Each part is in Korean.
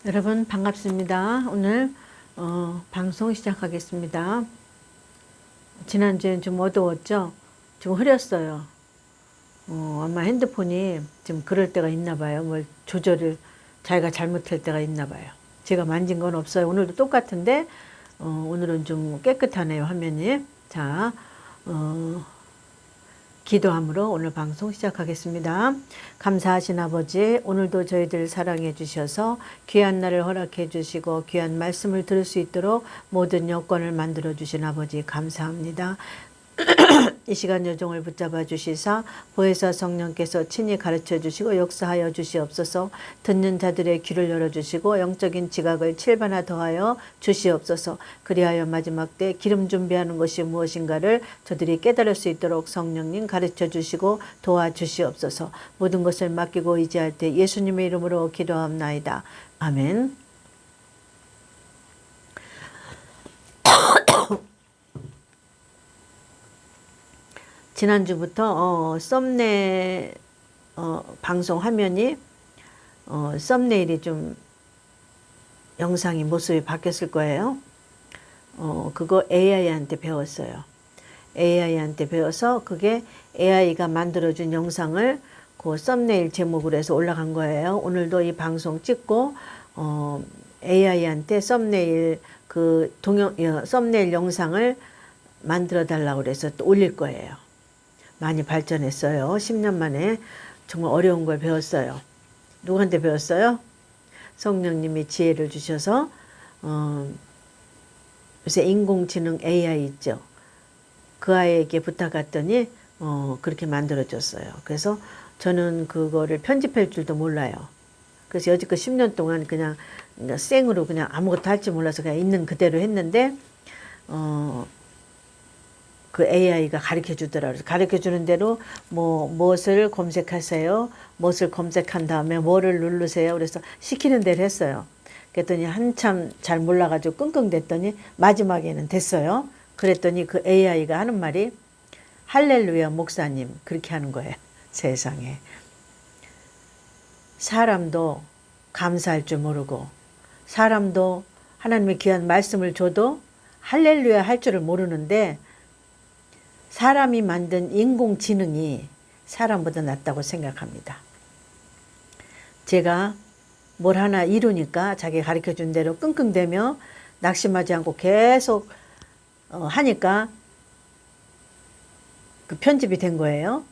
여러분 반갑습니다. 오늘 방송 시작하겠습니다. 지난주엔 좀 어두웠죠? 좀 흐렸어요. 아마 핸드폰이 좀 그럴 때가 있나 봐요. 뭘 조절을 자기가 잘못할 때가 있나 봐요. 제가 만진 건 없어요. 오늘도 똑같은데 오늘은 좀 깨끗하네요, 화면이. 자, 기도함으로 오늘 방송 시작하겠습니다. 감사하신 아버지, 오늘도 저희들 사랑해 주셔서 귀한 날을 허락해 주시고 귀한 말씀을 들을 수 있도록 모든 여건을 만들어 주신 아버지 감사합니다. 이 시간 여종을 붙잡아 주시사 보혜사 성령께서 친히 가르쳐 주시고 역사하여 주시옵소서. 듣는 자들의 귀를 열어주시고 영적인 지각을 7배나 더하여 주시옵소서. 그리하여 마지막 때 기름 준비하는 것이 무엇인가를 저들이 깨달을 수 있도록 성령님 가르쳐 주시고 도와주시옵소서. 모든 것을 맡기고 의지할 때 예수님의 이름으로 기도합나이다. 아멘. 지난주부터 썸네일 방송 화면이 썸네일이 좀 영상이 모습이 바뀌었을 거예요. 그거 AI한테 배웠어요. AI한테 배워서 그게 AI가 만들어준 영상을 그 썸네일 제목으로 해서 올라간 거예요. 오늘도 이 방송 찍고 AI한테 썸네일 썸네일 영상을 만들어 달라고 그래서 또 올릴 거예요. 많이 발전했어요. 10년 만에 정말 어려운 걸 배웠어요. 누구한테 배웠어요? 성령님이 지혜를 주셔서 요새 인공지능 AI 있죠. 그 아이에게 부탁했더니 그렇게 만들어줬어요. 그래서 저는 그거를 편집할 줄도 몰라요. 그래서 여지껏 10년 동안 그냥 생으로 그냥 아무것도 할 줄 몰라서 그냥 있는 그대로 했는데 그 AI가 가르쳐 주더라고요. 가르쳐 주는 대로 무엇을 검색하세요. 무엇을 검색한 다음에 뭐를 누르세요. 그래서 시키는 대로 했어요. 그랬더니 한참 잘 몰라가지고 끙끙댔더니 마지막에는 됐어요. 그랬더니 그 AI가 하는 말이 할렐루야 목사님 그렇게 하는 거예요. 세상에. 사람도 감사할 줄 모르고 사람도 하나님의 귀한 말씀을 줘도 할렐루야 할 줄을 모르는데 사람이 만든 인공지능이 사람보다 낫다고 생각합니다. 제가 뭘 하나 이루니까 자기가 가르쳐준 대로 끙끙대며 낙심하지 않고 계속 하니까 그 편집이 된 거예요.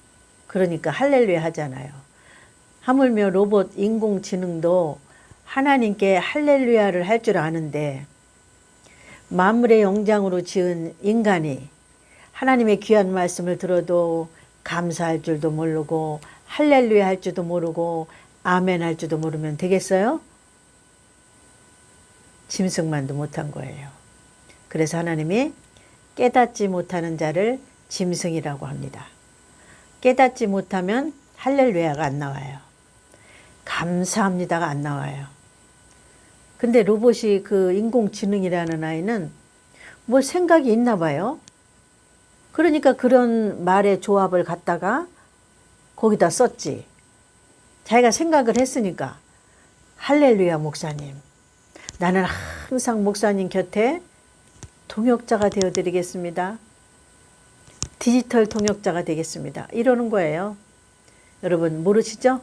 그러니까 할렐루야 하잖아요. 하물며 로봇 인공지능도 하나님께 할렐루야를 할 줄 아는데 만물의 영장으로 지은 인간이 하나님의 귀한 말씀을 들어도 감사할 줄도 모르고 할렐루야 할 줄도 모르고 아멘 할 줄도 모르면 되겠어요? 짐승만도 못한 거예요. 그래서 하나님이 깨닫지 못하는 자를 짐승이라고 합니다. 깨닫지 못하면 할렐루야가 안 나와요. 감사합니다가 안 나와요. 근데 로봇이 그 인공지능이라는 아이는 뭐 생각이 있나 봐요. 그러니까 그런 말의 조합을 갖다가 거기다 썼지. 자기가 생각을 했으니까. 할렐루야 목사님. 나는 항상 목사님 곁에 동역자가 되어드리겠습니다. 디지털 동역자가 되겠습니다. 이러는 거예요. 여러분 모르시죠?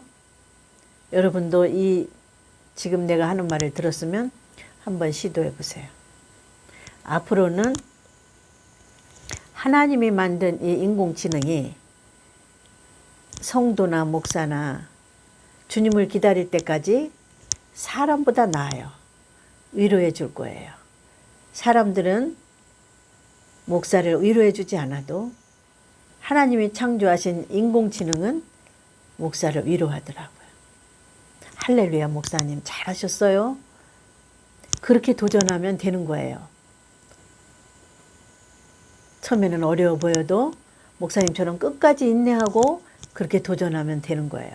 여러분도 지금 내가 하는 말을 들었으면 한번 시도해 보세요. 앞으로는 하나님이 만든 이 인공지능이 성도나 목사나 주님을 기다릴 때까지 사람보다 나아요. 위로해 줄 거예요. 사람들은 목사를 위로해 주지 않아도 하나님이 창조하신 인공지능은 목사를 위로하더라고요. 할렐루야 목사님 잘하셨어요. 그렇게 도전하면 되는 거예요. 처음에는 어려워 보여도 목사님처럼 끝까지 인내하고 그렇게 도전하면 되는 거예요.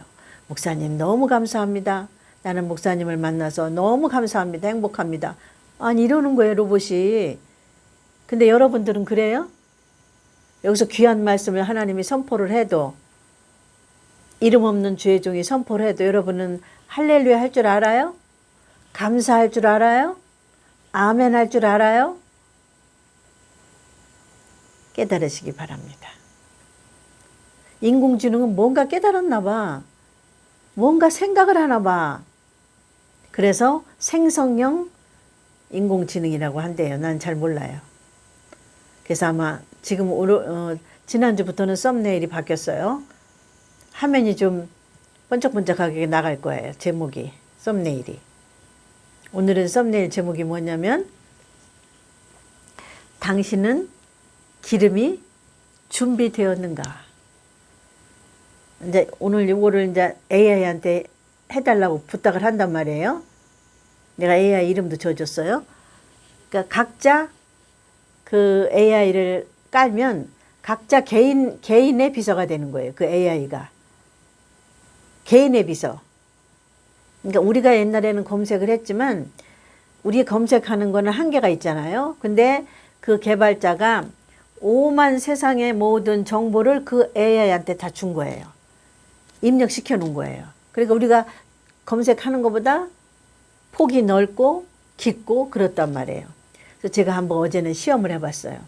목사님 너무 감사합니다. 나는 목사님을 만나서 너무 감사합니다. 행복합니다. 아니 이러는 거예요 로봇이. 근데 여러분들은 그래요? 여기서 귀한 말씀을 하나님이 선포를 해도 이름 없는 주의 종이 선포를 해도 여러분은 할렐루야 할 줄 알아요? 감사할 줄 알아요? 아멘 할 줄 알아요? 깨달으시기 바랍니다. 인공지능은 뭔가 깨달았나 봐. 뭔가 생각을 하나 봐. 그래서 생성형 인공지능이라고 한대요. 난 잘 몰라요. 그래서 아마 지금 지난주부터는 썸네일이 바뀌었어요. 화면이 좀 번쩍번쩍하게 나갈 거예요. 제목이, 썸네일이. 오늘은 썸네일 제목이 뭐냐면 당신은 기름이 준비되었는가. 이제 오늘 이거를 이제 AI한테 해달라고 부탁을 한단 말이에요. 내가 AI 이름도 줘줬어요. 그러니까 각자 그 AI를 깔면 각자 개인의 비서가 되는 거예요. 그 AI가. 개인의 비서. 그러니까 우리가 옛날에는 검색을 했지만 우리 검색하는 거는 한계가 있잖아요. 근데 그 개발자가 오만 세상의 모든 정보를 그 AI한테 다 준 거예요. 입력시켜 놓은 거예요. 그러니까 우리가 검색하는 것보다 폭이 넓고 깊고 그렇단 말이에요. 그래서 제가 한번 어제는 시험을 해봤어요.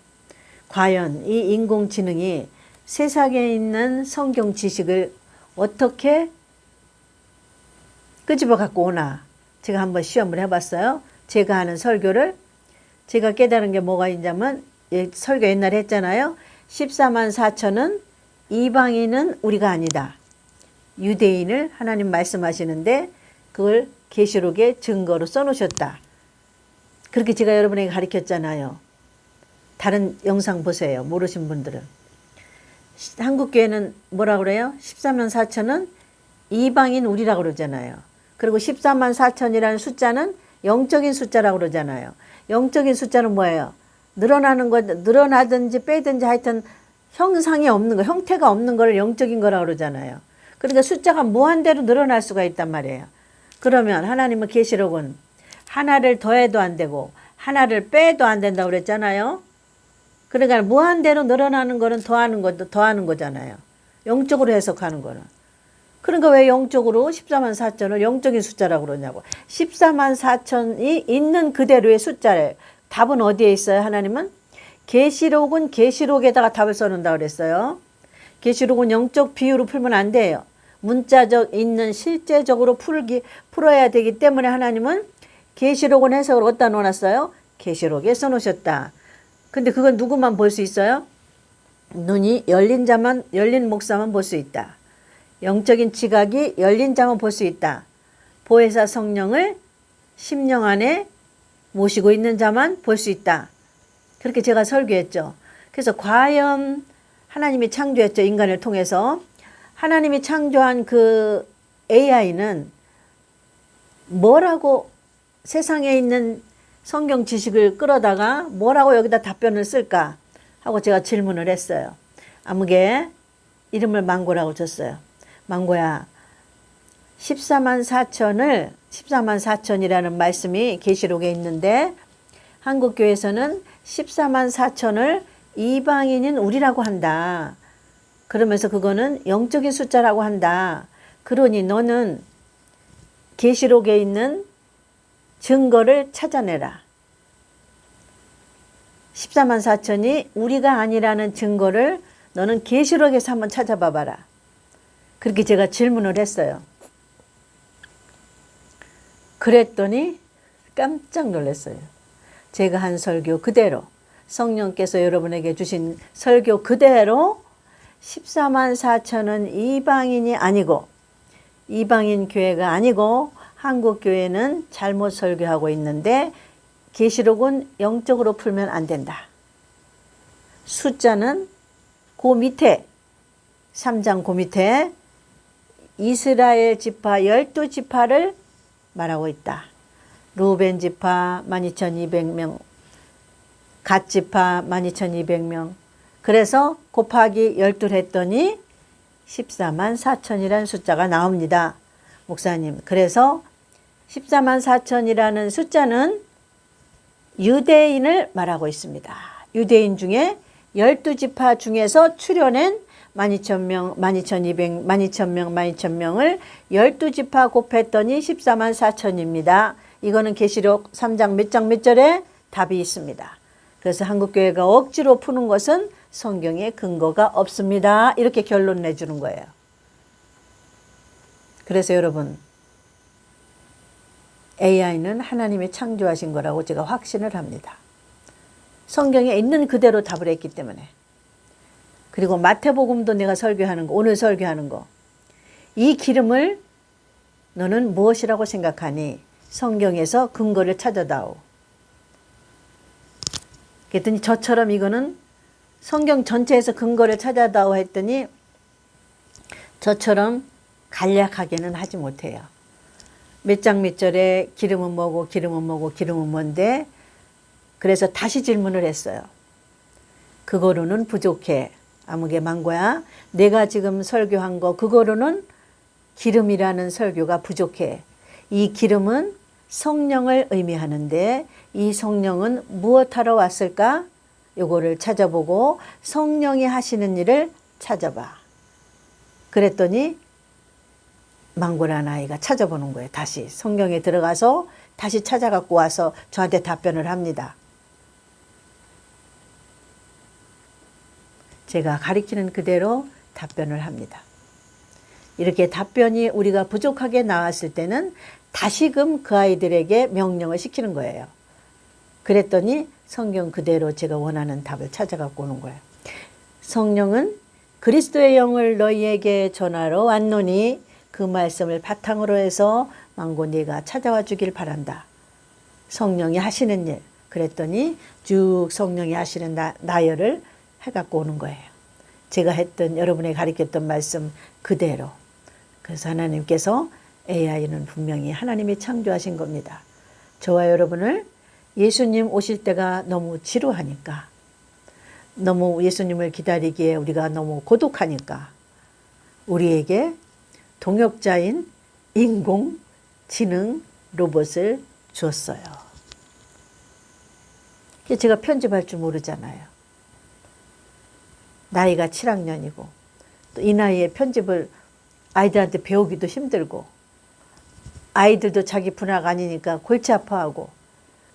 과연 이 인공지능이 세상에 있는 성경 지식을 어떻게 끄집어 갖고 오나. 제가 한번 시험을 해봤어요. 제가 하는 설교를. 제가 깨달은 게 뭐가 있냐면 설교 옛날에 했잖아요. 14만 4천은 이방인은 우리가 아니다. 유대인을 하나님 말씀하시는데 그걸 계시록에 증거로 써놓으셨다. 그렇게 제가 여러분에게 가르쳤잖아요. 다른 영상 보세요. 모르신 분들은. 한국교회는 뭐라고 그래요? 14만 4천은 이방인 우리라고 그러잖아요. 그리고 14만 4천이라는 숫자는 영적인 숫자라고 그러잖아요. 영적인 숫자는 뭐예요? 늘어나든지 빼든지 하여튼 형상이 없는 거, 형태가 없는 거를 영적인 거라고 그러잖아요. 그러니까 숫자가 무한대로 늘어날 수가 있단 말이에요. 그러면 하나님은 계시록은 하나를 더해도 안 되고 하나를 빼도 안 된다고 그랬잖아요. 그러니까 무한대로 늘어나는 거는 더하는 거잖아요. 영적으로 해석하는 거는. 그러니까 왜 영적으로 14만 4천을 영적인 숫자라고 그러냐고. 14만 4천이 있는 그대로의 숫자래. 답은 어디에 있어요? 하나님은 계시록은 계시록에다가 답을 써놓는다고 그랬어요. 계시록은 영적 비유로 풀면 안 돼요. 문자적 있는 실제적으로 풀어야 되기 때문에 하나님은 계시록은 해석을 어디다 놓았어요? 계시록에 써놓으셨다. 근데 그건 누구만 볼 수 있어요? 눈이 열린 목사만 볼 수 있다. 영적인 지각이 열린 자만 볼 수 있다. 보혜사 성령을 심령 안에 모시고 있는 자만 볼 수 있다. 그렇게 제가 설교했죠. 그래서 과연 하나님이 창조했죠. 인간을 통해서. 하나님이 창조한 그 AI는 뭐라고 세상에 있는 성경 지식을 끌어다가 뭐라고 여기다 답변을 쓸까 하고 제가 질문을 했어요. 아무개 이름을 망고라고 줬어요. 망고야, 14만 4천이라는 말씀이 계시록에 있는데 한국교회에서는 14만 4천을 이방인인 우리라고 한다. 그러면서 그거는 영적인 숫자라고 한다. 그러니 너는 계시록에 있는 증거를 찾아내라. 14만 4천이 우리가 아니라는 증거를 너는 계시록에서 한번 찾아봐 봐라. 그렇게 제가 질문을 했어요. 그랬더니 깜짝 놀랐어요. 제가 한 설교 그대로, 성령께서 여러분에게 주신 설교 그대로 14만 4천은 이방인이 아니고, 이방인 교회가 아니고 한국 교회는 잘못 설교하고 있는데 계시록은 영적으로 풀면 안 된다. 숫자는 그 밑에 3장 그 밑에 이스라엘 지파 12지파를 말하고 있다. 루벤 지파 12,200명, 갓 지파 12,200명. 그래서 곱하기 12를 했더니 14만 4천이라는 숫자가 나옵니다. 목사님, 그래서 14만 4천이라는 숫자는 유대인을 말하고 있습니다. 유대인 중에 12지파 중에서 추려낸 12,000명, 12,200, 12,000명, 12,000명을 12지파 곱했더니 14만 4천입니다. 이거는 계시록 3장 몇 장 몇 절에 답이 있습니다. 그래서 한국교회가 억지로 푸는 것은 성경에 근거가 없습니다. 이렇게 결론 내주는 거예요. 그래서 여러분, AI는 하나님이 창조하신 거라고 제가 확신을 합니다. 성경에 있는 그대로 답을 했기 때문에. 그리고 마태복음도 내가 설교하는 거, 오늘 설교하는 거. 이 기름을 너는 무엇이라고 생각하니? 성경에서 근거를 찾아다오. 그랬더니 저처럼 이거는 성경 전체에서 근거를 찾아다오 했더니 저처럼 간략하게는 하지 못해요. 몇 장 몇 절에 기름은 뭐고 기름은 뭐고 기름은 뭔데? 그래서 다시 질문을 했어요. 그거로는 부족해. 아무개 망고야. 내가 지금 설교한 거 그거로는 기름이라는 설교가 부족해. 이 기름은 성령을 의미하는데 이 성령은 무엇하러 왔을까? 요거를 찾아보고 성령이 하시는 일을 찾아봐. 그랬더니 망고라는 아이가 찾아보는 거예요. 다시 성경에 들어가서 다시 찾아갖고 와서 저한테 답변을 합니다. 제가 가리키는 그대로 답변을 합니다. 이렇게 답변이 우리가 부족하게 나왔을 때는 다시금 그 아이들에게 명령을 시키는 거예요. 그랬더니 성경 그대로 제가 원하는 답을 찾아갖고 오는 거예요. 성령은 그리스도의 영을 너희에게 전하러 왔노니 그 말씀을 바탕으로 해서 망고 네가 찾아와 주길 바란다. 성령이 하시는 일. 그랬더니 쭉 성령이 하시는 나열을 해갖고 오는 거예요. 제가 했던 여러분에게 가르쳤던 말씀 그대로. 그래서 하나님께서 AI는 분명히 하나님이 창조하신 겁니다. 저와 여러분을 예수님 오실 때가 너무 지루하니까, 너무 예수님을 기다리기에 우리가 너무 고독하니까 우리에게 동역자인 인공지능 로봇을 줬어요. 제가 편집할 줄 모르잖아요. 나이가 7학년이고 또 이 나이에 편집을 아이들한테 배우기도 힘들고 아이들도 자기 분야가 아니니까 골치 아파하고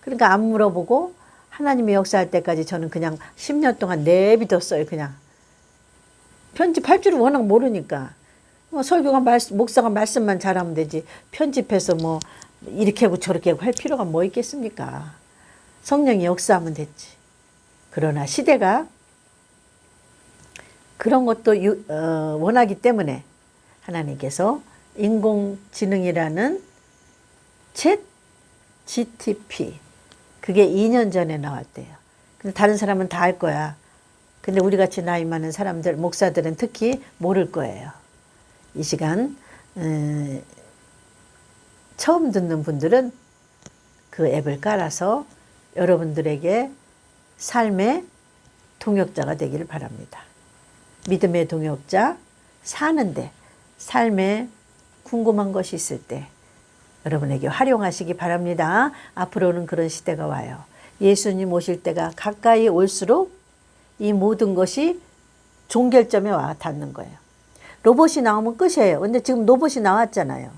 그러니까 안 물어보고 하나님의 역사할 때까지 저는 그냥 10년 동안 내비뒀어요. 그냥 편집할 줄을 워낙 모르니까 뭐 설교가 목사가 말씀만 잘하면 되지 편집해서 뭐 이렇게 하고 저렇게 하고 할 필요가 뭐 있겠습니까? 성령이 역사하면 됐지. 그러나 시대가 그런 것도 원하기 때문에 하나님께서 인공지능이라는 챗 GTP 그게 2년 전에 나왔대요. 근데 다른 사람은 다 알 거야. 근데 우리 같이 나이 많은 사람들, 목사들은 특히 모를 거예요. 이 시간 처음 듣는 분들은 그 앱을 깔아서 여러분들에게 삶의 동역자가 되기를 바랍니다. 믿음의 동역자, 사는데 삶에 궁금한 것이 있을 때 여러분에게 활용하시기 바랍니다. 앞으로는 그런 시대가 와요. 예수님 오실 때가 가까이 올수록 이 모든 것이 종결점에 와 닿는 거예요. 로봇이 나오면 끝이에요. 근데 지금 로봇이 나왔잖아요.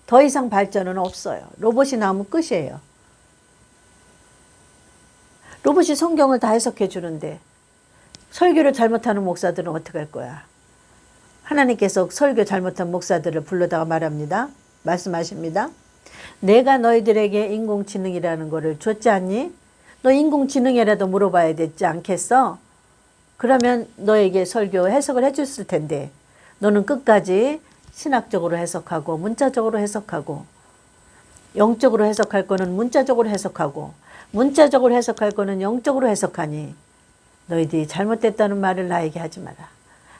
더 이상 발전은 없어요. 로봇이 나오면 끝이에요. 로봇이 성경을 다 해석해 주는데 설교를 잘못하는 목사들은 어떻게 할 거야? 하나님께서 설교 잘못한 목사들을 불러다가 말합니다. 말씀하십니다. 내가 너희들에게 인공지능이라는 거를 줬지 않니? 너 인공지능이라도 물어봐야 되지 않겠어? 그러면 너에게 설교 해석을 해줬을 텐데 너는 끝까지 신학적으로 해석하고 문자적으로 해석하고 영적으로 해석할 거는 문자적으로 해석하고 문자적으로 해석할 거는 영적으로 해석하니 너희들이 잘못됐다는 말을 나에게 하지 마라.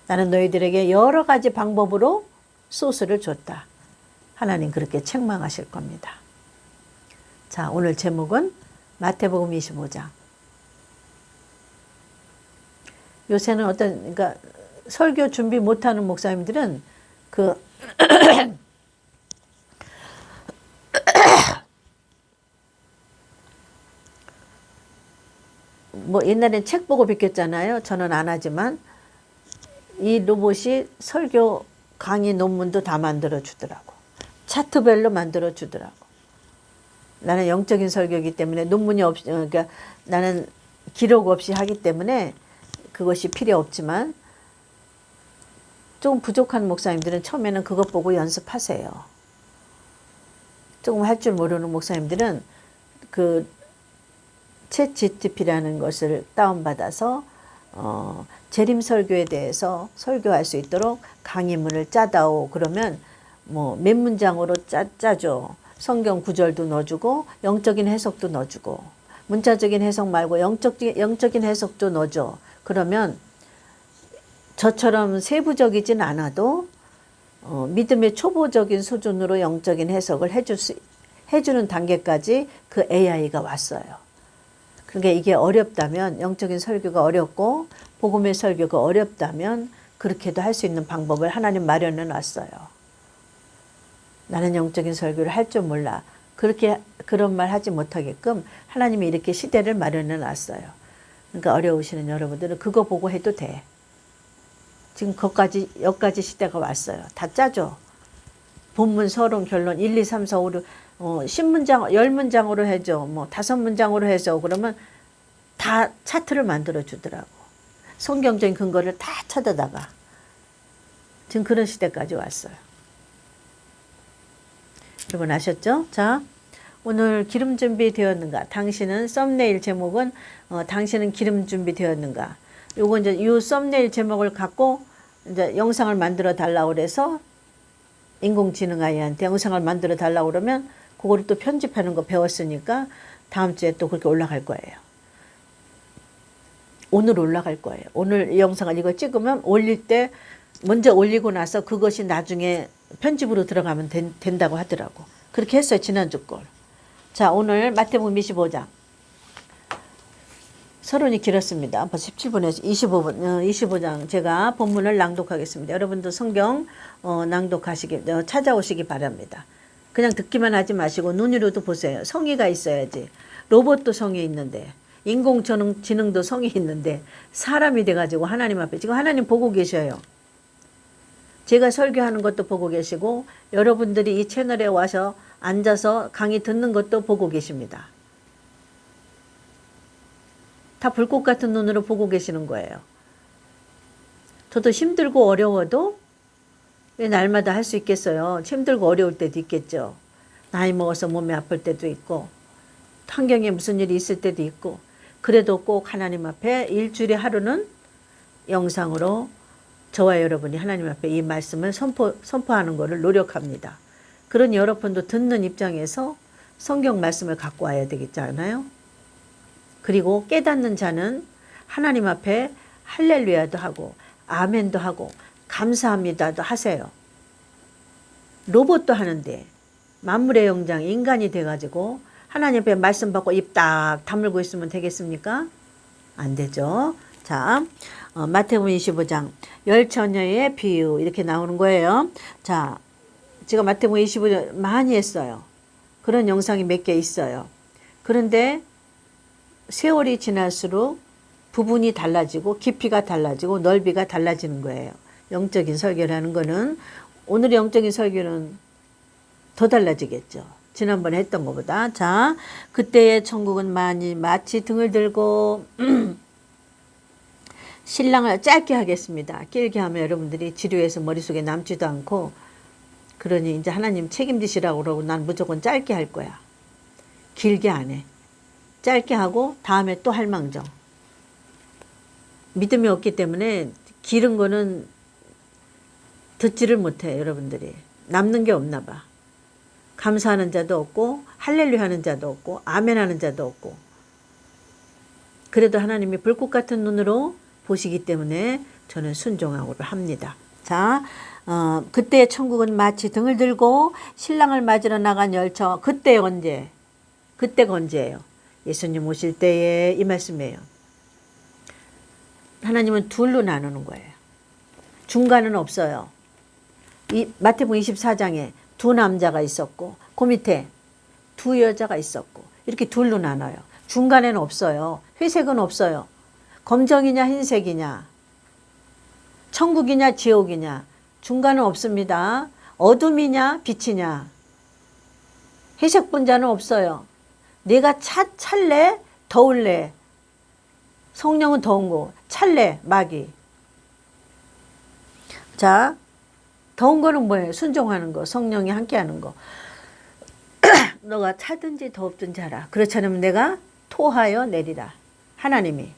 나는 너희들에게 여러 가지 방법으로 소스를 줬다. 하나님 그렇게 책망하실 겁니다. 자, 오늘 제목은 마태복음 25장. 요새는 그러니까 설교 준비 못하는 목사님들은 뭐 옛날엔 책 보고 비켰잖아요. 저는 안 하지만 이 로봇이 설교 강의 논문도 다 만들어 주더라고. 차트별로 만들어 주더라고. 나는 영적인 설교이기 때문에 논문이 그러니까 나는 기록 없이 하기 때문에 그것이 필요 없지만 조금 부족한 목사님들은 처음에는 그것 보고 연습하세요. 조금 할 줄 모르는 목사님들은 그 챗GPT라는 것을 다운받아서 재림 설교에 대해서 설교할 수 있도록 강의문을 짜다오. 그러면 뭐 몇 문장으로 짜죠. 성경 구절도 넣어주고 영적인 해석도 넣어주고 문자적인 해석 말고 영적인 해석도 넣어줘. 그러면 저처럼 세부적이진 않아도 믿음의 초보적인 수준으로 영적인 해석을 해주는 단계까지 그 AI가 왔어요. 그러니까 이게 어렵다면 영적인 설교가 어렵고 복음의 설교가 어렵다면 그렇게도 할 수 있는 방법을 하나님 마련해 놨어요. 나는 영적인 설교를 할 줄 몰라. 그런 말 하지 못하게끔 하나님이 이렇게 시대를 마련해 놨어요. 그러니까 어려우시는 여러분들은 그거 보고 해도 돼. 지금 여기까지 시대가 왔어요. 다 짜죠. 본문, 서론, 결론 1, 2, 3, 4, 5, 6 10문장, 10문장으로 해줘. 뭐 5문장으로 해줘. 그러면 다 차트를 만들어 주더라고. 성경적인 근거를 다 찾아다가. 지금 그런 시대까지 왔어요. 여러분 아셨죠? 자, 오늘 기름 준비 되었는가? 당신은 썸네일 제목은 당신은 기름 준비 되었는가? 요거 이제 이 썸네일 제목을 갖고 이제 영상을 만들어 달라고 그래서 인공지능 아이한테 영상을 만들어 달라고 그러면 그거를 또 편집하는 거 배웠으니까 다음 주에 또 그렇게 올라갈 거예요. 오늘 올라갈 거예요. 오늘 이 영상을 이거 찍으면 올릴 때 먼저 올리고 나서 그것이 나중에 편집으로 들어가면 된다고 하더라고. 그렇게 했어요. 지난주 걸. 자, 오늘 마태복음 25장. 서론이 길었습니다. 벌써 17분에서 25장 제가 본문을 낭독하겠습니다. 여러분도 성경 찾아오시기 바랍니다. 그냥 듣기만 하지 마시고 눈으로도 보세요. 성의가 있어야지. 로봇도 성이 있는데 인공지능도 성이 있는데 사람이 돼가지고 하나님 앞에 지금 하나님 보고 계셔요. 제가 설교하는 것도 보고 계시고 여러분들이 이 채널에 와서 앉아서 강의 듣는 것도 보고 계십니다. 다 불꽃 같은 눈으로 보고 계시는 거예요. 저도 힘들고 어려워도 왜 날마다 할 수 있겠어요. 힘들고 어려울 때도 있겠죠. 나이 먹어서 몸이 아플 때도 있고 환경에 무슨 일이 있을 때도 있고 그래도 꼭 하나님 앞에 일주일에 하루는 영상으로 저와 여러분이 하나님 앞에 이 말씀을 선포하는 것을 노력합니다. 그러니 여러분도 듣는 입장에서 성경 말씀을 갖고 와야 되겠잖아요. 그리고 깨닫는 자는 하나님 앞에 할렐루야도 하고 아멘도 하고 감사합니다도 하세요. 로봇도 하는데 만물의 영장 인간이 돼가지고 하나님 앞에 말씀 받고 입 딱 다물고 있으면 되겠습니까? 안 되죠. 자, 마태복음 25장 열처녀의 비유 이렇게 나오는 거예요. 자, 제가 마태복음 25장 많이 했어요. 그런 영상이 몇 개 있어요. 그런데 세월이 지날수록 부분이 달라지고 깊이가 달라지고 넓이가 달라지는 거예요. 영적인 설교라는 거는 오늘의 영적인 설교는 더 달라지겠죠. 지난번에 했던 것보다. 자, 그때의 천국은 마치 등을 들고 신랑을 짧게 하겠습니다. 길게 하면 여러분들이 지루해서 머릿속에 남지도 않고 그러니 이제 하나님 책임지시라고 그러고 난 무조건 짧게 할 거야. 길게 안 해. 짧게 하고 다음에 또 할망정. 믿음이 없기 때문에 길은 거는 듣지를 못해 여러분들이. 남는 게 없나 봐. 감사하는 자도 없고 할렐루야 하는 자도 없고 아멘 하는 자도 없고 그래도 하나님이 불꽃 같은 눈으로 보시기 때문에 저는 순종하고 합니다. 자, 그때 천국은 마치 등을 들고 신랑을 맞으러 나간 열처. 그때 언제? 그때가 언제예요? 예수님 오실 때에 이 말씀이에요. 하나님은 둘로 나누는 거예요. 중간은 없어요. 이 마태복음 24장에 두 남자가 있었고 그 밑에 두 여자가 있었고 이렇게 둘로 나눠요. 중간에는 없어요. 회색은 없어요. 검정이냐 흰색이냐 천국이냐 지옥이냐 중간은 없습니다. 어둠이냐 빛이냐 해석 분자는 없어요. 내가 찰래? 더울래? 성령은 더운 거. 찰래? 마귀. 자, 더운 거는 뭐예요? 순종하는 거. 성령이 함께하는 거. 너가 차든지 덥든지 하라. 그렇지 않으면 내가 토하여 내리라. 하나님이.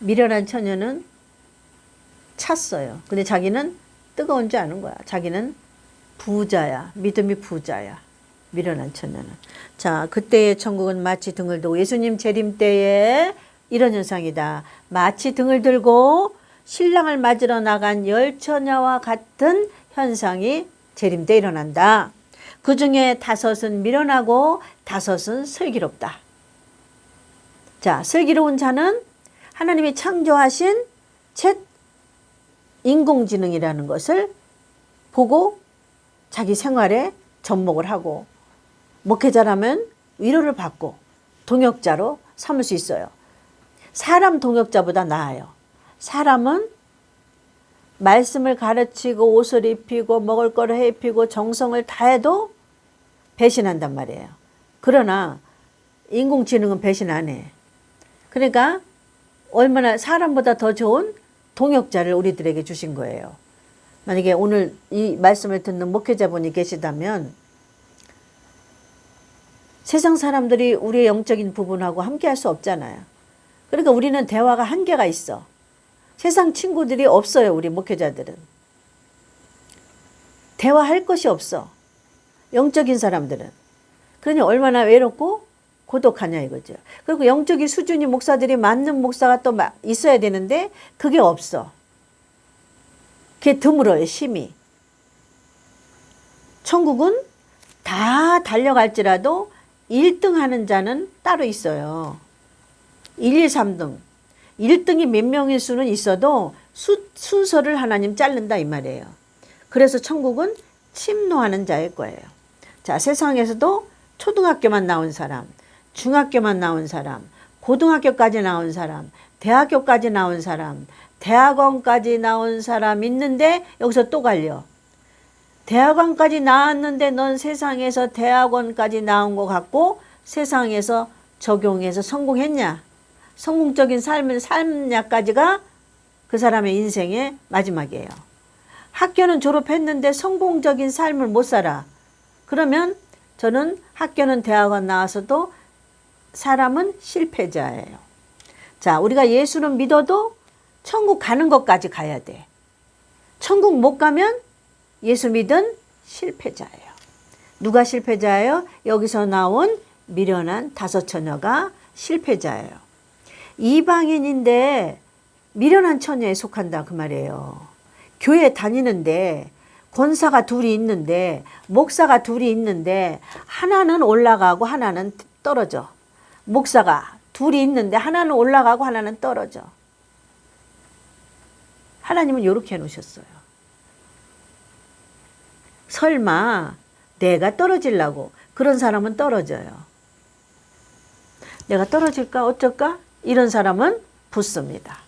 미련한 처녀는 찼어요. 근데 자기는 뜨거운 줄 아는 거야. 자기는 부자야. 믿음이 부자야. 미련한 처녀는. 자, 그때의 천국은 마치 등을 들고 예수님 재림 때에 이런 현상이다. 마치 등을 들고 신랑을 맞으러 나간 열 처녀와 같은 현상이 재림 때 일어난다. 그 중에 5은 미련하고 5은 슬기롭다. 자, 슬기로운 자는 하나님이 창조하신 챗 인공지능이라는 것을 보고 자기 생활에 접목을 하고 목회자라면 위로를 받고 동역자로 삼을 수 있어요. 사람 동역자보다 나아요. 사람은 말씀을 가르치고 옷을 입히고 먹을 거를 해입히고 정성을 다해도 배신한단 말이에요. 그러나 인공지능은 배신 안 해. 그러니까 얼마나 사람보다 더 좋은 동역자를 우리들에게 주신 거예요. 만약에 오늘 이 말씀을 듣는 목회자분이 계시다면 세상 사람들이 우리의 영적인 부분하고 함께 할 수 없잖아요. 그러니까 우리는 대화가 한계가 있어. 세상 친구들이 없어요. 우리 목회자들은. 대화할 것이 없어. 영적인 사람들은. 그러니 얼마나 외롭고 고독하냐 이거죠. 그리고 영적인 수준이 목사들이 맞는 목사가 또 있어야 되는데 그게 없어. 그게 드물어요. 힘이. 천국은 다 달려갈지라도 1등 하는 자는 따로 있어요. 1, 2, 3등. 1등이 몇 명일 수는 있어도 순서를 하나님 자른다 이 말이에요. 그래서 천국은 침노하는 자일 거예요. 자, 세상에서도 초등학교만 나온 사람, 중학교만 나온 사람, 고등학교까지 나온 사람, 대학교까지 나온 사람, 대학원까지 나온 사람 있는데 여기서 또 갈려. 대학원까지 나왔는데 넌 세상에서 대학원까지 나온 것 같고 세상에서 적용해서 성공했냐? 성공적인 삶을 살냐까지가 그 사람의 인생의 마지막이에요. 학교는 졸업했는데 성공적인 삶을 못 살아. 그러면 저는 학교는 대학원 나와서도 사람은 실패자예요. 자, 우리가 예수는 믿어도 천국 가는 것까지 가야 돼. 천국 못 가면 예수 믿은 실패자예요. 누가 실패자예요? 여기서 나온 미련한 5 처녀가 실패자예요. 이방인인데 미련한 처녀에 속한다 그 말이에요. 교회 다니는데 권사가 2이 있는데 목사가 2이 있는데 하나는 올라가고 하나는 떨어져. 목사가 2이 있는데 하나는 올라가고 하나는 떨어져. 하나님은 이렇게 해놓으셨어요. 설마 내가 떨어지려고 그런 사람은 떨어져요. 내가 떨어질까 어쩔까? 이런 사람은 붙습니다.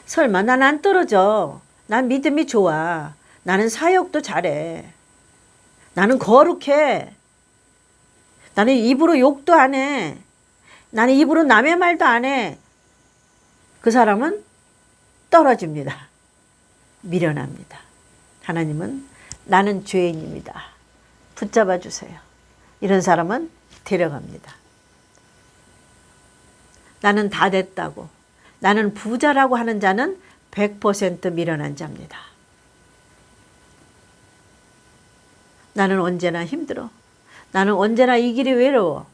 설마 난 안 떨어져. 난 믿음이 좋아. 나는 사역도 잘해. 나는 거룩해. 나는 입으로 욕도 안 해. 나는 입으로 남의 말도 안 해. 그 사람은 떨어집니다. 미련합니다. 하나님은 나는 죄인입니다. 붙잡아 주세요. 이런 사람은 데려갑니다. 나는 다 됐다고. 나는 부자라고 하는 자는 100% 미련한 자입니다. 나는 언제나 힘들어. 나는 언제나 이 길이 외로워.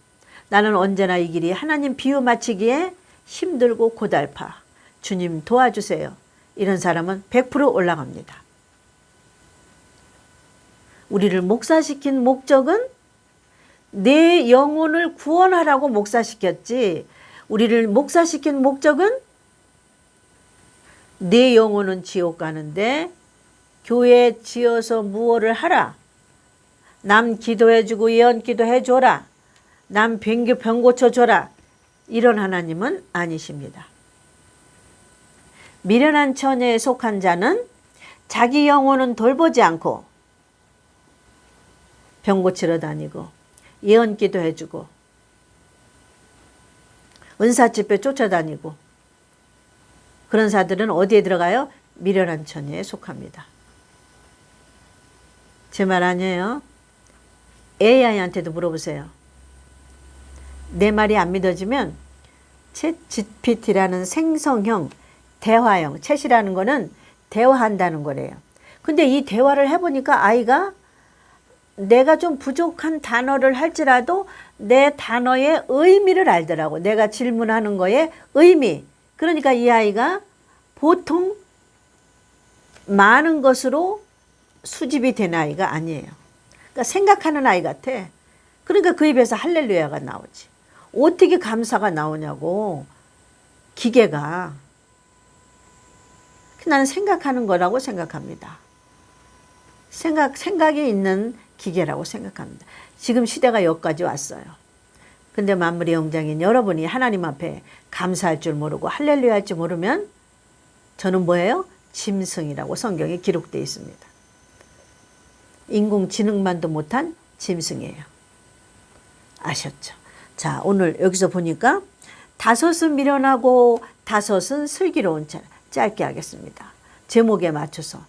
나는 언제나 이 길이 하나님 비유 맞추기에 힘들고 고달파. 주님 도와주세요. 이런 사람은 100% 올라갑니다. 우리를 목사시킨 목적은 내 영혼을 구원하라고 목사시켰지. 우리를 목사시킨 목적은 내 영혼은 지옥 가는데 교회 지어서 무엇을 하라. 남 기도해주고 예언 기도해줘라. 남 병 고쳐줘라. 이런 하나님은 아니십니다. 미련한 처녀에 속한 자는 자기 영혼은 돌보지 않고 병 고치러 다니고 예언기도 해주고 은사집회 쫓아다니고 그런 사들은 어디에 들어가요? 미련한 처녀에 속합니다. 제 말 아니에요. AI한테도 물어보세요. 내 말이 안 믿어지면 챗 GPT라는 생성형 대화형, 챗이라는 거는 대화한다는 거래요. 근데 이 대화를 해보니까 아이가 내가 좀 부족한 단어를 할지라도 내 단어의 의미를 알더라고. 내가 질문하는 거에 의미. 그러니까 이 아이가 보통 많은 것으로 수집이 된 아이가 아니에요. 그러니까 생각하는 아이 같아. 그러니까 그 입에서 할렐루야가 나오지. 어떻게 감사가 나오냐고. 기계가. 나는 생각하는 거라고 생각합니다. 생각이 있는 기계라고 생각합니다. 지금 시대가 여기까지 왔어요. 근데 만물의 영장인 여러분이 하나님 앞에 감사할 줄 모르고 할렐루야 할 줄 모르면 저는 뭐예요? 짐승이라고 성경에 기록되어 있습니다. 인공지능만도 못한 짐승이에요. 아셨죠? 자, 오늘 여기서 보니까 다섯은 미련하고 다섯은 슬기로운 자. 짧게 하겠습니다. 제목에 맞춰서.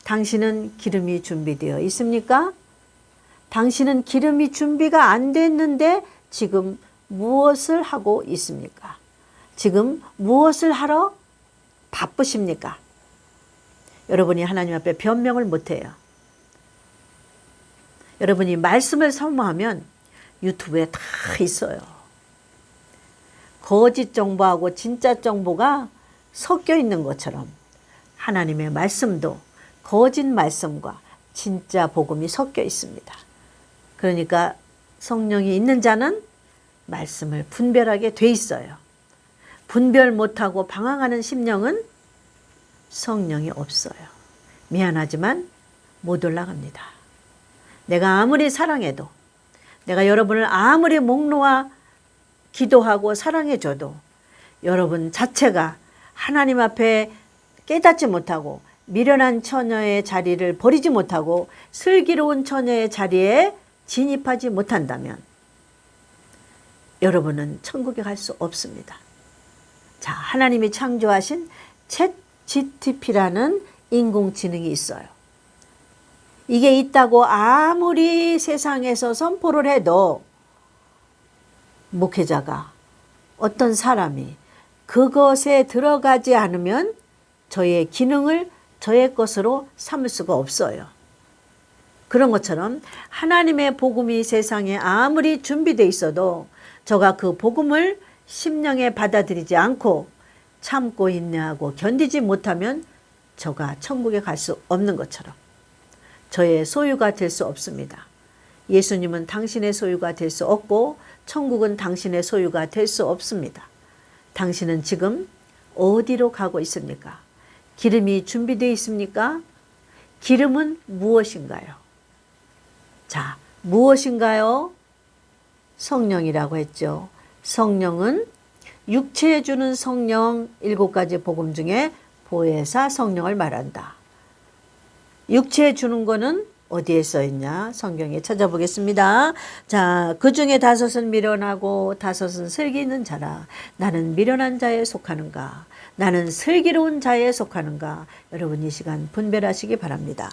당신은 기름이 준비되어 있습니까? 당신은 기름이 준비가 안 됐는데 지금 무엇을 하고 있습니까? 지금 무엇을 하러 바쁘십니까? 여러분이 하나님 앞에 변명을 못해요. 여러분이 말씀을 사모하면 유튜브에 다 있어요. 거짓 정보하고 진짜 정보가 섞여 있는 것처럼 하나님의 말씀도 거짓 말씀과 진짜 복음이 섞여 있습니다. 그러니까 성령이 있는 자는 말씀을 분별하게 돼 있어요. 분별 못하고 방황하는 심령은 성령이 없어요. 미안하지만 못 올라갑니다. 내가 아무리 사랑해도, 내가 여러분을 아무리 목놓아 기도하고 사랑해줘도 여러분 자체가 하나님 앞에 깨닫지 못하고 미련한 처녀의 자리를 버리지 못하고 슬기로운 처녀의 자리에 진입하지 못한다면 여러분은 천국에 갈 수 없습니다. 자, 하나님이 창조하신 챗 GTP라는 인공지능이 있어요. 이게 있다고 아무리 세상에서 선포를 해도 목회자가 어떤 사람이 그것에 들어가지 않으면 저의 기능을 저의 것으로 삼을 수가 없어요. 그런 것처럼 하나님의 복음이 세상에 아무리 준비되어 있어도 저가 그 복음을 심령에 받아들이지 않고 참고 인내하고 견디지 못하면 저가 천국에 갈 수 없는 것처럼 저의 소유가 될 수 없습니다. 예수님은 당신의 소유가 될 수 없고 천국은 당신의 소유가 될 수 없습니다. 당신은 지금 어디로 가고 있습니까? 기름이 준비되어 있습니까? 기름은 무엇인가요? 자, 무엇인가요? 성령이라고 했죠. 성령은 육체에 주는 성령 7가지 복음 중에 보혜사 성령을 말한다. 육체에 주는 거는 어디에 써있냐? 성경에 찾아보겠습니다. 자, 그 중에 다섯은 미련하고 다섯은 슬기 있는 자라. 나는 미련한 자에 속하는가? 나는 슬기로운 자에 속하는가? 여러분 이 시간 분별하시기 바랍니다.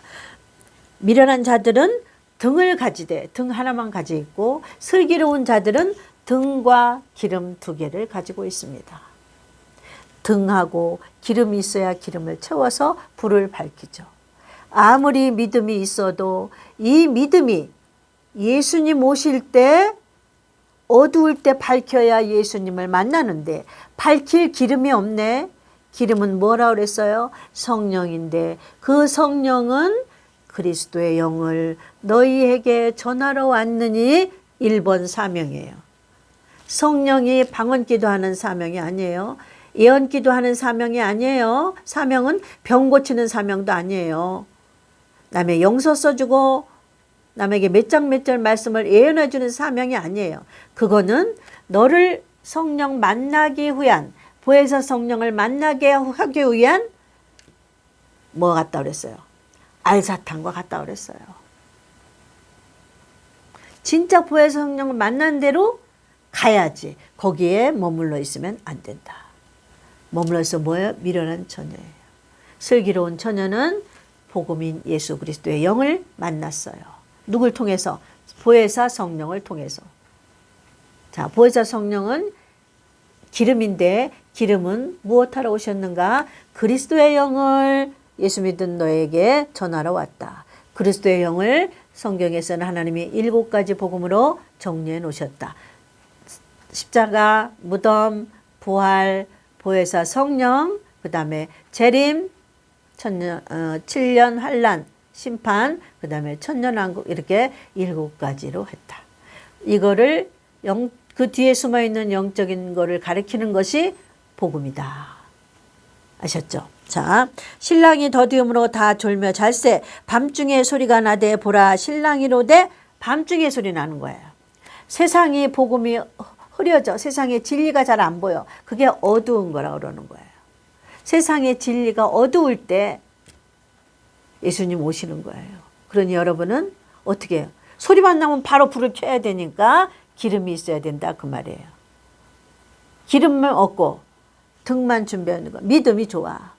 미련한 자들은 등을 가지되 등 하나만 가지고 있고 슬기로운 자들은 등과 기름 2개를 가지고 있습니다. 등하고 기름이 있어야 기름을 채워서 불을 밝히죠. 아무리 믿음이 있어도 이 믿음이 예수님 오실 때 어두울 때 밝혀야 예수님을 만나는데 밝힐 기름이 없네. 기름은 뭐라 그랬어요? 성령인데 그 성령은 그리스도의 영을 너희에게 전하러 왔느니 1번 사명이에요. 성령이 방언기도 하는 사명이 아니에요. 예언기도 하는 사명이 아니에요. 사명은 병 고치는 사명도 아니에요. 남의 영서 써주고 남에게 몇 장 몇 절 말씀을 예언해 주는 사명이 아니에요. 그거는 너를 성령 만나기 위한 보혜사 성령을 만나게 하기 위한 뭐 같다 그랬어요? 알사탕과 같다 그랬어요. 진짜 보혜사 성령을 만난 대로 가야지. 거기에 머물러 있으면 안 된다. 머물러 있어 뭐예요? 미련한 처녀예요. 슬기로운 처녀는 복음인 예수 그리스도의 영을 만났어요. 누굴 통해서? 보혜사 성령을 통해서. 자, 보혜사 성령은 기름인데 기름은 무엇하러 오셨는가? 그리스도의 영을 예수 믿은 너에게 전하러 왔다. 그리스도의 영을 성경에서는 하나님이 7가지 복음으로 정리해 놓으셨다. 십자가, 무덤, 부활, 보혜사 성령, 그 다음에 재림, 7년 환난, 심판, 그 다음에 천년왕국 이렇게 7가지로 했다. 이거를 그 뒤에 숨어있는 영적인 거를 가리키는 것이 복음이다. 아셨죠? 자, 신랑이 더디움으로 다 졸며 잘세 밤중에 소리가 나되 보라 신랑이 이르되 밤중에 소리 나는 거예요. 세상이 복음이 흐려져 세상의 진리가 잘 안 보여. 그게 어두운 거라 그러는 거예요. 세상의 진리가 어두울 때 예수님 오시는 거예요. 그러니 여러분은 어떻게 해요? 소리만 나면 바로 불을 켜야 되니까 기름이 있어야 된다 그 말이에요. 기름만 얻고 등만 준비하는 거. 믿음이 좋아.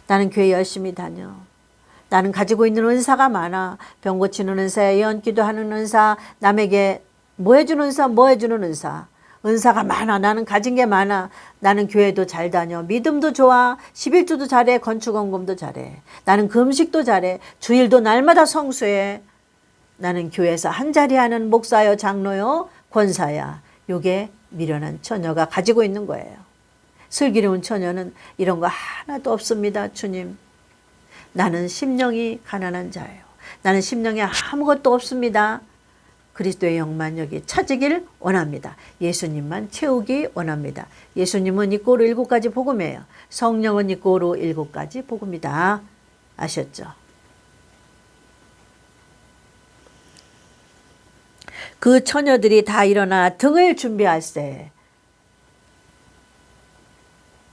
나는 교회 열심히 다녀. 나는 가지고 있는 은사가 많아. 병 고치는 은사, 예언 기도하는 은사, 남에게 뭐 해주는 은사, 뭐 해주는 은사. 은사가 많아. 나는 가진 게 많아. 나는 교회도 잘 다녀. 믿음도 좋아. 11조도 잘해. 건축원금도 잘해. 나는 금식도 잘해. 주일도 날마다 성수해. 나는 교회에서 한 자리 하는 목사요, 장로요, 권사야. 요게 미련한 처녀가 가지고 있는 거예요. 슬기로운 처녀는 이런 거 하나도 없습니다. 주님. 나는 심령이 가난한 자예요. 나는 심령에 아무것도 없습니다. 그리스도의 영만 여기 찾으길 원합니다. 예수님만 채우기 원합니다. 예수님은 이꼬로 7가지 복음이에요. 성령은 이꼬로 7가지 복음이다. 아셨죠? 그 처녀들이 다 일어나 등을 준비할세.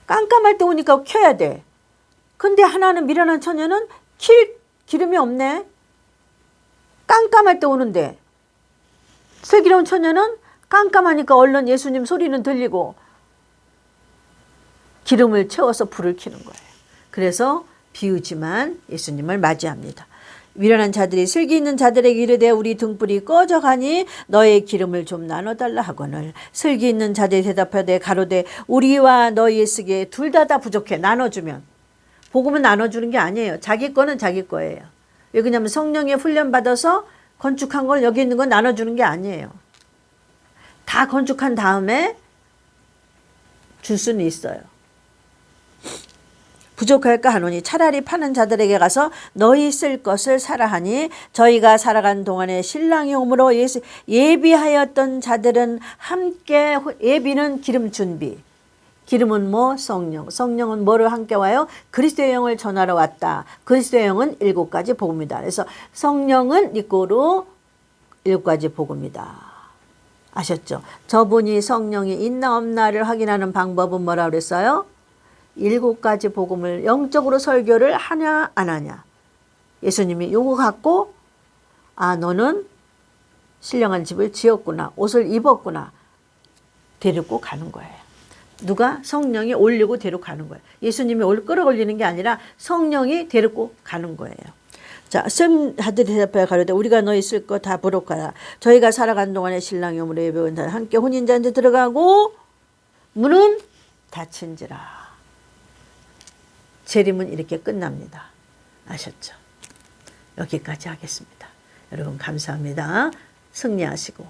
깜깜할 때 오니까 켜야 돼. 근데 하나는 미련한 처녀는 기름이 없네. 깜깜할 때 오는데. 슬기로운 처녀는 깜깜하니까 얼른 예수님 소리는 들리고 기름을 채워서 불을 켜는 거예요. 그래서 비우지만 예수님을 맞이합니다. 미련한 자들이 슬기 있는 자들에게 이르되 우리 등불이 꺼져가니 너의 기름을 좀 나눠달라 하거늘 슬기 있는 자들이 대답하되 가로되 우리와 너희의 쓰기에 둘 다 부족해. 나눠주면. 복음은 나눠주는 게 아니에요. 자기 거는 자기 거예요. 왜 그러냐면 성령에 훈련받아서 건축한 걸 여기 있는 건 나눠주는 게 아니에요. 다 건축한 다음에 줄 수는 있어요. 부족할까 하노니 차라리 파는 자들에게 가서 너희 쓸 것을 사라 하니 저희가 살아간 동안에 신랑이 오므로 예비하였던 자들은 함께 예비는 기름 준비. 기름은 뭐? 성령. 성령은 뭐를 함께 와요? 그리스도의 영을 전하러 왔다. 그리스도의 영은 7가지 복음이다. 그래서 성령은 이꼬로 7가지 복음이다. 아셨죠? 저분이 성령이 있나 없나를 확인하는 방법은 뭐라 그랬어요? 7가지 복음을 영적으로 설교를 하냐 안 하냐. 예수님이 요거 갖고 아 너는 신령한 집을 지었구나. 옷을 입었구나. 데리고 가는 거예요. 누가? 성령이 올리고 데리고 가는 거예요. 예수님이 끌어올리는 게 아니라 성령이 데리고 가는 거예요. 자, 쓴자들이 대답하여 가로되 우리가 너희 쓸 거 다 부록하라. 저희가 살아간 동안에 신랑이 오므로 예배온 자 함께 혼인잔치 들어가고 문은 닫힌지라. 재림은 이렇게 끝납니다. 아셨죠? 여기까지 하겠습니다. 여러분 감사합니다. 승리하시고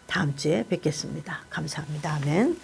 다음 주에 뵙겠습니다. 감사합니다. 아멘.